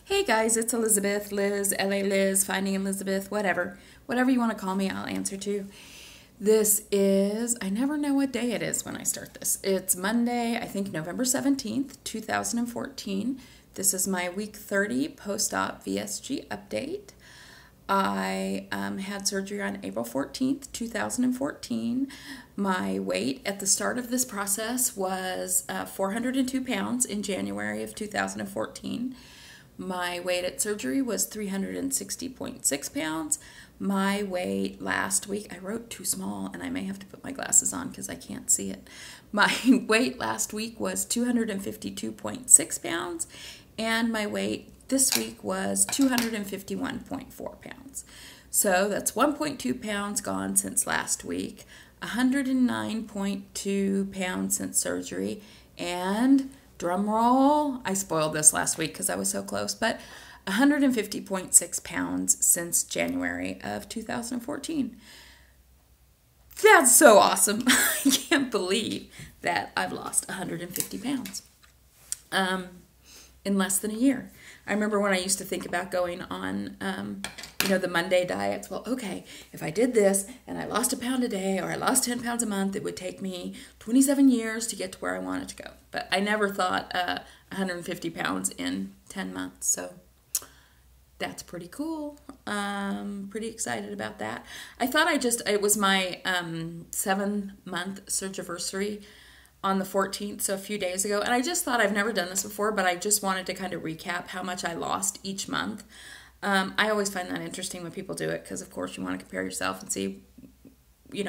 Hey guys, it's Elizabeth, Liz, LA Liz, Finding Elizabeth, whatever. Whatever you want to call me, I'll answer to. This is, I never know what day it is when I start this. It's Monday, I think November 17th, 2014. This is my week 30 post-op VSG update. I had surgery on April 14th, 2014. My weight at the start of this process was 402 pounds in January of 2014. My weight at surgery was 360.6 pounds. My weight last week, I wrote too small and I may have to put my glasses on because I can't see it. My weight last week was 252.6 pounds and my weight this week was 251.4 pounds. So that's 1.2 pounds gone since last week, 109.2 pounds since surgery, and drum roll, I spoiled this last week because I was so close, but 150.6 pounds since January of 2014. That's so awesome. I can't believe that I've lost 150 pounds in less than a year. I remember when I used to think about going on, the Monday diets. Well, okay, if I did this and I lost a pound a day or I lost 10 pounds a month, it would take me 27 years to get to where I wanted to go. But I never thought 150 pounds in 10 months. So that's pretty cool. Pretty excited about that. I thought it was my 7-month surgiversary on the 14th, so a few days ago, and I just thought I've never done this before, but I just wanted to kind of recap how much I lost each month. I always find that interesting when people do it because, of course, you want to compare yourself and see,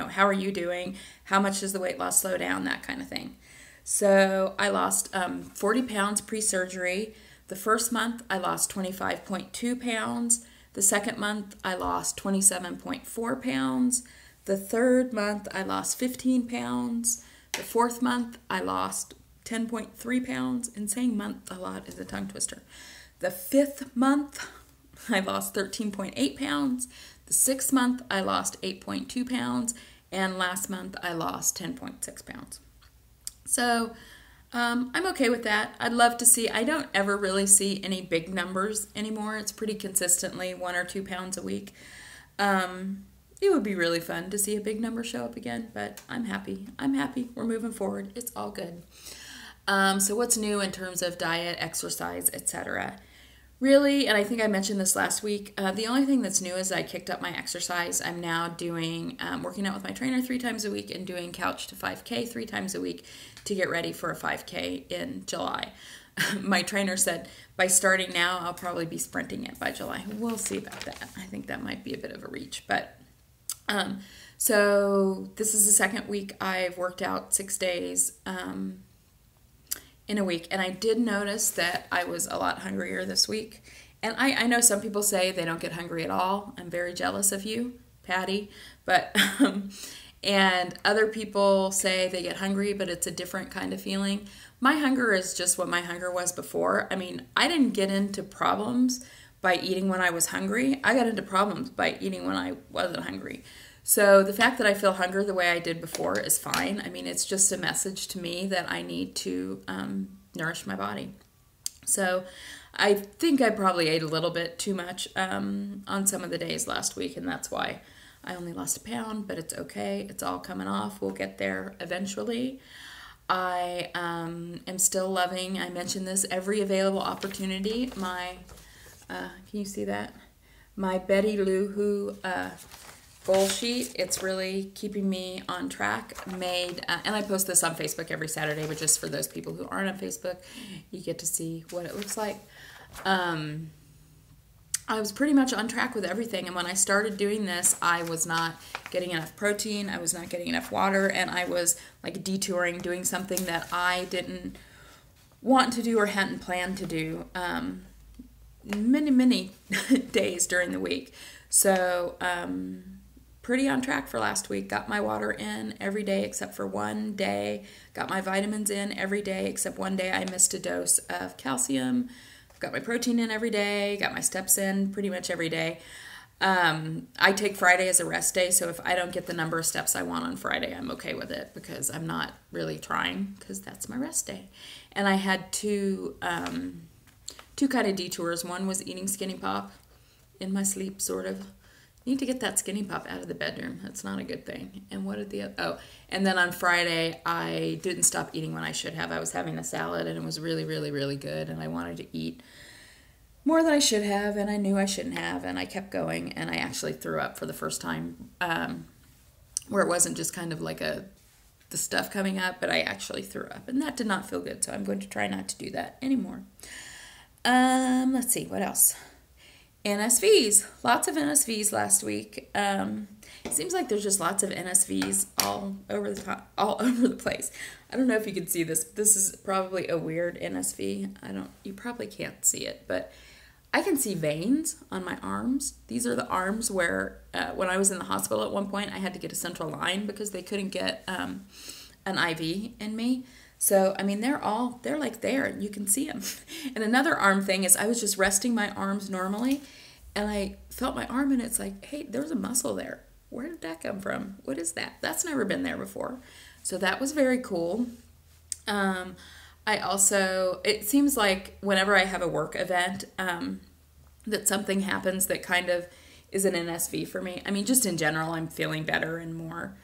how are you doing? How much does the weight loss slow down? That kind of thing. So I lost 40 pounds pre-surgery. The first month, I lost 25.2 pounds. The second month, I lost 27.4 pounds. The third month, I lost 15 pounds. The fourth month, I lost 10.3 pounds, and saying month a lot is a tongue twister. The fifth month, I lost 13.8 pounds. The sixth month, I lost 8.2 pounds, and last month, I lost 10.6 pounds. So I'm okay with that. I'd love to see, I don't ever really see any big numbers anymore. It's pretty consistently 1 or 2 pounds a week. It would be really fun to see a big number show up again, but I'm happy. I'm happy. We're moving forward. It's all good. So what's new in terms of diet, exercise, etc.? Really, and I think I mentioned this last week, the only thing that's new is I kicked up my exercise. I'm now doing, working out with my trainer 3 times a week and doing couch to 5K 3 times a week to get ready for a 5K in July. My trainer said, by starting now, I'll probably be sprinting it by July. We'll see about that. I think that might be a bit of a reach, but so this is the second week I've worked out 6 days in a week, and I did notice that I was a lot hungrier this week. And I know some people say they don't get hungry at all. I'm very jealous of you, Patty, but and other people say they get hungry, but it's a different kind of feeling. My hunger is just what my hunger was before. I mean, I didn't get into problems by eating when I was hungry. I got into problems by eating when I wasn't hungry. So the fact that I feel hunger the way I did before is fine. I mean, it's just a message to me that I need to nourish my body. So I think I probably ate a little bit too much on some of the days last week, and that's why I only lost a pound, but it's okay. It's all coming off. We'll get there eventually. I am still loving, I mentioned this, every available opportunity. My can you see that? My Betty Lou Who goal sheet, it's really keeping me on track, made, and I post this on Facebook every Saturday, but just for those people who aren't on Facebook, you get to see what it looks like. I was pretty much on track with everything, and when I started doing this, I was not getting enough protein, I was not getting enough water, and I was like detouring, doing something that I didn't want to do or hadn't planned to do many days during the week. So pretty on track for last week. Got my water in every day except for one day. Got my vitamins in every day except one day I missed a dose of calcium. Got my protein in every day. Got my steps in pretty much every day. I take Friday as a rest day, so if I don't get the number of steps I want on Friday, I'm okay with it because I'm not really trying because that's my rest day. And I had two two kind of detours. One was eating Skinny Pop in my sleep, sort of. Need to get that Skinny Pop out of the bedroom. That's not a good thing. And what did the other... Oh, and then on Friday, I didn't stop eating when I should have. I was having a salad, and it was really, really, really good, and I wanted to eat more than I should have, and I knew I shouldn't have, and I kept going, and I actually threw up for the first time, where it wasn't just kind of like the stuff coming up, but I actually threw up, and that did not feel good, so I'm going to try not to do that anymore. Let's see, what else? NSVs. Lots of NSVs last week. It seems like there's just lots of NSVs all over the place. I don't know if you can see this. This is probably a weird NSV. You probably can't see it, but I can see veins on my arms. These are the arms where, when I was in the hospital at one point, I had to get a central line because they couldn't get an IV in me. So, I mean, they're like there, and you can see them. And another arm thing is I was just resting my arms normally, and I felt my arm, and it's like, hey, there's a muscle there. Where did that come from? What is that? That's never been there before. So that was very cool. It seems like whenever I have a work event, that something happens that kind of is an NSV for me. I mean, just in general, I'm feeling better and more...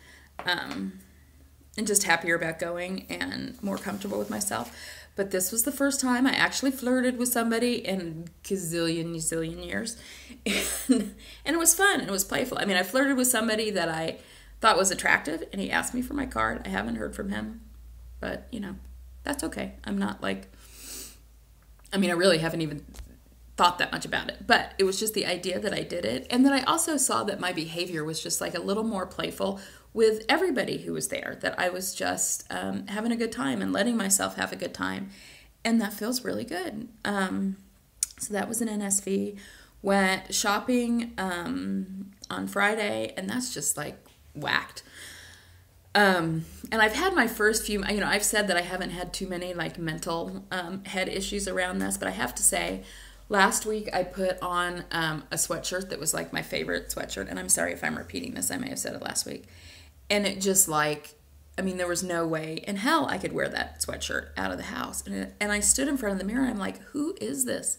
and just happier about going and more comfortable with myself. But this was the first time I actually flirted with somebody in gazillion years. And it was fun. It was playful. I mean, I flirted with somebody that I thought was attractive, and he asked me for my card. I haven't heard from him. But, you know, that's okay. I'm not like... I mean, I really haven't even thought that much about it. But it was just the idea that I did it. And then I also saw that my behavior was just like a little more playful with everybody who was there, that I was just having a good time and letting myself have a good time. And that feels really good. So that was an NSV. Went shopping on Friday, and that's just like whacked. And I've had my first few, you know, I've said that I haven't had too many like mental head issues around this, but I have to say, last week I put on a sweatshirt that was like my favorite sweatshirt, and I'm sorry if I'm repeating this, I may have said it last week. And it just like, I mean, there was no way in hell I could wear that sweatshirt out of the house. And I stood in front of the mirror, and I'm like, who is this?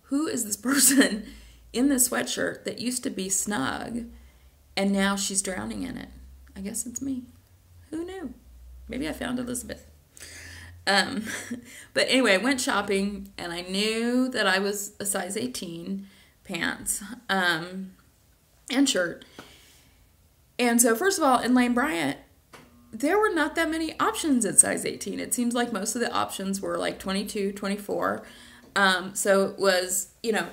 Who is this person in this sweatshirt that used to be snug, and now she's drowning in it? I guess it's me. Who knew? Maybe I found Elizabeth. But anyway, I went shopping, and I knew that I was a size 18 pants and shirt. And so, first of all, in Lane Bryant, there were not that many options at size 18. It seems like most of the options were like 22, 24. So it was, you know,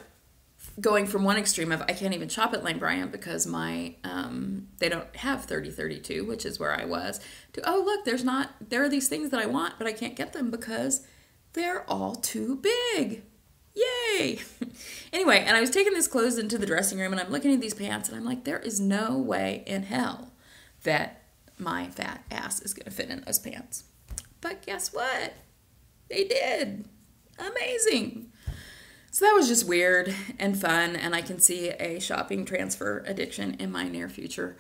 going from one extreme of I can't even shop at Lane Bryant because my they don't have 30, 32, which is where I was, to, oh, look, there are these things that I want, but I can't get them because they're all too big. Yay! Anyway, and I was taking this clothes into the dressing room, and I'm looking at these pants, and I'm like, there is no way in hell that my fat ass is going to fit in those pants. But guess what? They did. Amazing. So that was just weird and fun, and I can see a shopping transfer addiction in my near future.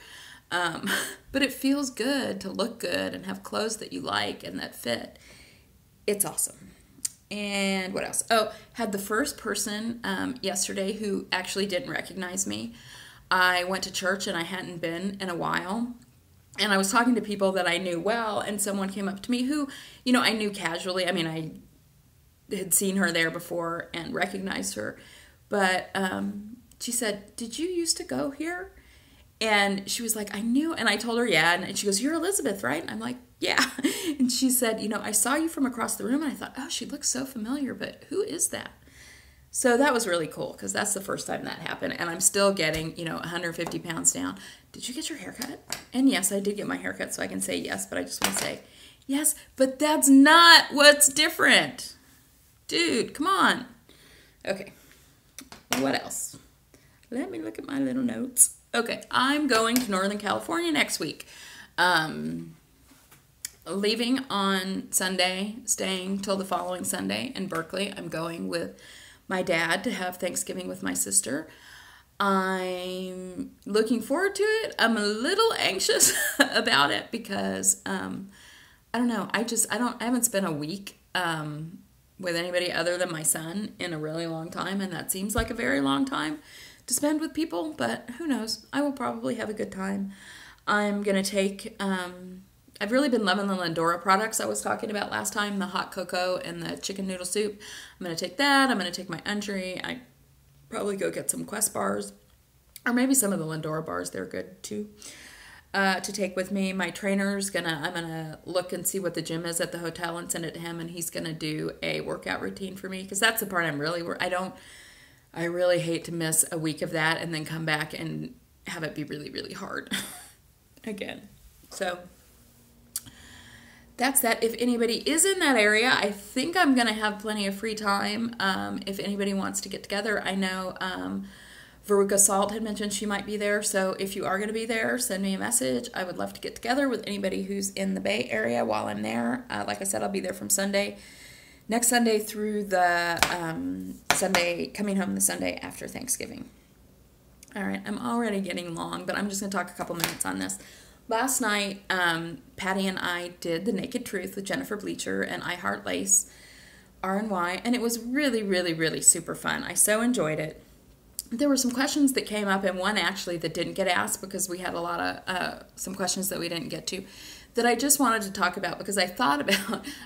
But it feels good to look good and have clothes that you like and that fit. It's awesome. And what else? Oh, had the first person yesterday who actually didn't recognize me. I went to church and I hadn't been in a while. And I was talking to people that I knew well, and someone came up to me who, you know, I knew casually. I mean, I had seen her there before and recognized her. But she said, did you used to go here? And she was like, I knew. And I told her, yeah. And she goes, you're Elizabeth, right? And I'm like, yeah. And she said, you know, I saw you from across the room, and I thought, oh, she looks so familiar, but who is that? So that was really cool, because that's the first time that happened. And I'm still getting, you know, 150 pounds down. Did you get your hair cut? And yes, I did get my hair cut, so I can say yes, but I just want to say yes, but that's not what's different. Dude, come on. Okay. What else? Let me look at my little notes. Okay, I'm going to Northern California next week. Leaving on Sunday, staying till the following Sunday in Berkeley. I'm going with my dad to have Thanksgiving with my sister. I'm looking forward to it. I'm a little anxious about it because, I don't know, I haven't spent a week with anybody other than my son in a really long time, and that seems like a very long time to spend with people, but who knows? I will probably have a good time. I'm going to take, I've really been loving the Lindora products I was talking about last time, the hot cocoa and the chicken noodle soup. I'm going to take that. I'm going to take my Undri. I probably go get some Quest bars, or maybe some of the Lindora bars. They're good too. To take with me. My trainer's I'm gonna look and see what the gym is at the hotel and send it to him, and he's gonna do a workout routine for me, because that's the part I really hate to miss a week of that and then come back and have it be really, really hard again. So that's that. If anybody is in that area, I think I'm gonna have plenty of free time. If anybody wants to get together, I know Veruca Salt had mentioned she might be there, so if you are going to be there, send me a message. I would love to get together with anybody who's in the Bay Area while I'm there. Like I said, I'll be there from next Sunday through the coming home the Sunday after Thanksgiving. All right, I'm already getting long, but I'm just going to talk a couple minutes on this. Last night, Patty and I did The Naked Truth with Jennifer Bleacher and I Heart Lace, R&Y, and it was really, really, really super fun. I so enjoyed it. There were some questions that came up, and one actually that didn't get asked because we had a lot of some questions that we didn't get to that I just wanted to talk about, because I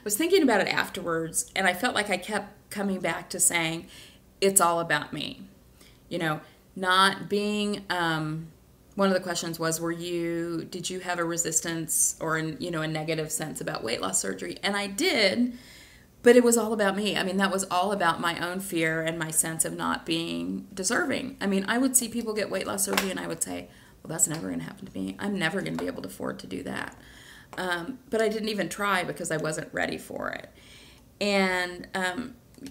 was thinking about it afterwards, and I felt like I kept coming back to saying it's all about me. You know, not being, one of the questions was, did you have a resistance or, a negative sense about weight loss surgery? And I did. But it was all about me. I mean, that was all about my own fear and my sense of not being deserving. I mean, I would see people get weight loss surgery and I would say, well, that's never going to happen to me. I'm never going to be able to afford to do that. But I didn't even try because I wasn't ready for it. And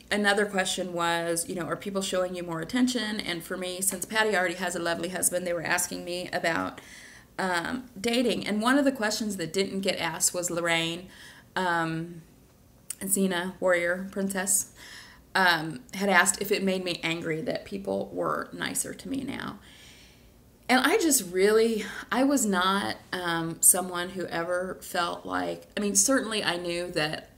another question was, are people showing you more attention? And for me, since Patty already has a lovely husband, they were asking me about dating. And one of the questions that didn't get asked was Lorraine, Xena, warrior princess, had asked if it made me angry that people were nicer to me now. And I was not someone who ever felt like, certainly I knew that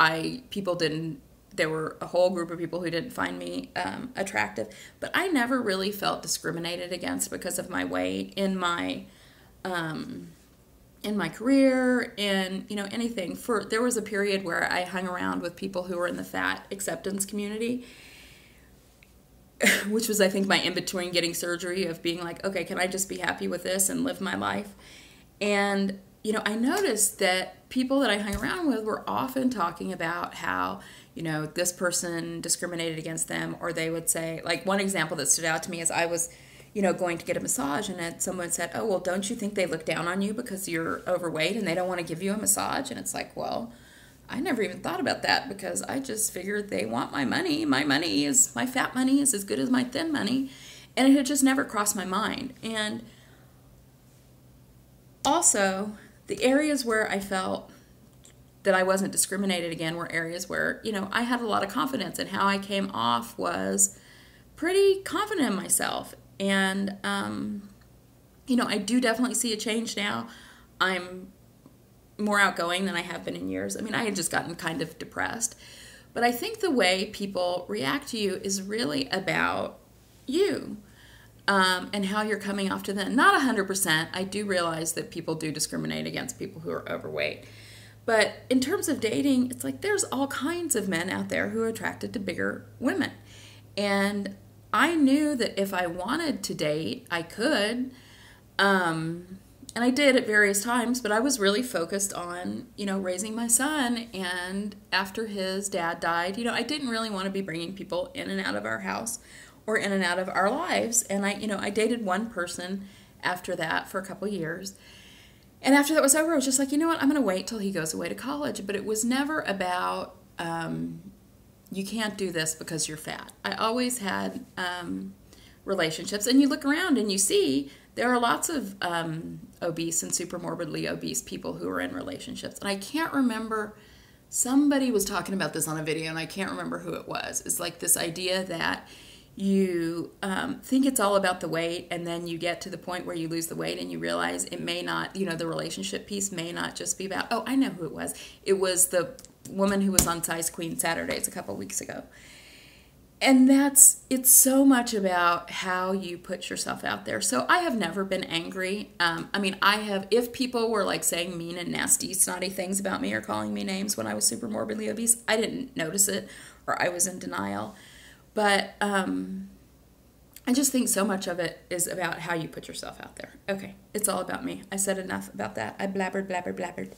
there were a whole group of people who didn't find me attractive, but I never really felt discriminated against because of my weight in my career, in anything. There was a period where I hung around with people who were in the fat acceptance community, which was, I think, my in-between getting surgery of being like, okay, can I just be happy with this and live my life? And I noticed that people that I hung around with were often talking about how this person discriminated against them, or they would say, like, one example that stood out to me is I was going to get a massage, and someone said, oh, well, don't you think they look down on you because you're overweight and they don't want to give you a massage? And it's like, well, I never even thought about that, because I just figured they want my money. My fat money is as good as my thin money. And it had just never crossed my mind. And also, the areas where I felt that I wasn't discriminated again were areas where, I had a lot of confidence, and how I came off was pretty confident in myself. And, I do definitely see a change now. I'm more outgoing than I have been in years. I had just gotten kind of depressed. But I think the way people react to you is really about you, and how you're coming off to them. Not 100%. I do realize that people do discriminate against people who are overweight. But in terms of dating, it's like there's all kinds of men out there who are attracted to bigger women. And I knew that if I wanted to date, I could. And I did at various times, but I was really focused on, raising my son. And after his dad died, I didn't really want to be bringing people in and out of our house or in and out of our lives. And I dated one person after that for a couple years. And after that was over, I was just like, I'm going to wait till he goes away to college. But it was never about, you can't do this because you're fat. I always had relationships. And you look around and you see there are lots of obese and super morbidly obese people who are in relationships. And I can't remember, somebody was talking about this on a video, and I can't remember who it was. It's like this idea that you think it's all about the weight, and then you get to the point where you lose the weight and you realize it may not, the relationship piece may not just be about, oh, I know who it was. It was the woman who was on Size Queen Saturdays a couple weeks ago. And it's so much about how you put yourself out there. So I have never been angry. I mean, if people were like saying mean and nasty, snotty things about me or calling me names when I was super morbidly obese, I didn't notice it, or I was in denial. But I just think so much of it is about how you put yourself out there. Okay, it's all about me. I said enough about that. I blabbered.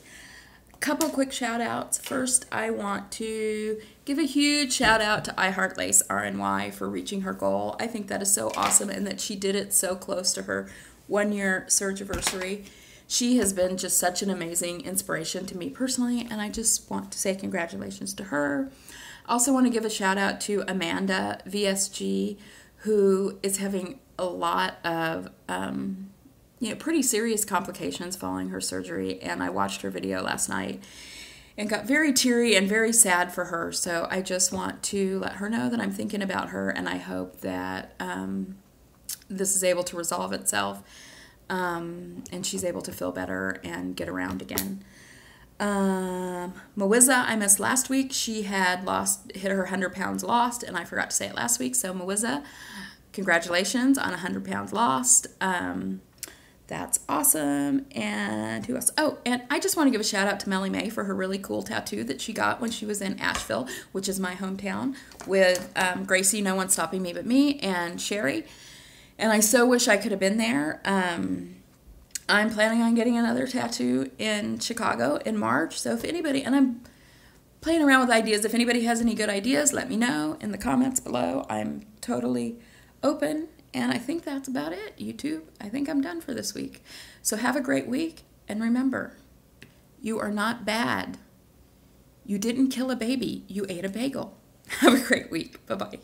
Couple quick shout outs. First, I want to give a huge shout out to I Heart Lace RNY for reaching her goal. I think that is so awesome, and that she did it so close to her 1-year surgiversary. She has been just such an amazing inspiration to me personally, and I just want to say congratulations to her. Also want to give a shout out to Amanda, VSG, who is having a lot of pretty serious complications following her surgery, and I watched her video last night and got very teary and very sad for her. So I just want to let her know that I'm thinking about her, and I hope that this is able to resolve itself, and she's able to feel better and get around again. Mewizza, I missed last week. She had hit her 100 pounds lost, and I forgot to say it last week. So Mewizza, congratulations on 100 pounds lost. That's awesome. And who else? Oh, and I just want to give a shout out to Mellie May for her really cool tattoo that she got when she was in Asheville, which is my hometown, with Gracie, No One's Stopping Me But Me, and Sherry. And I so wish I could have been there. I'm planning on getting another tattoo in Chicago in March. So if anybody, and I'm playing around with ideas, if anybody has any good ideas, let me know in the comments below. I'm totally open. And I think that's about it, YouTube. I think I'm done for this week. So have a great week. And remember, you are not bad. You didn't kill a baby. You ate a bagel. Have a great week. Bye-bye.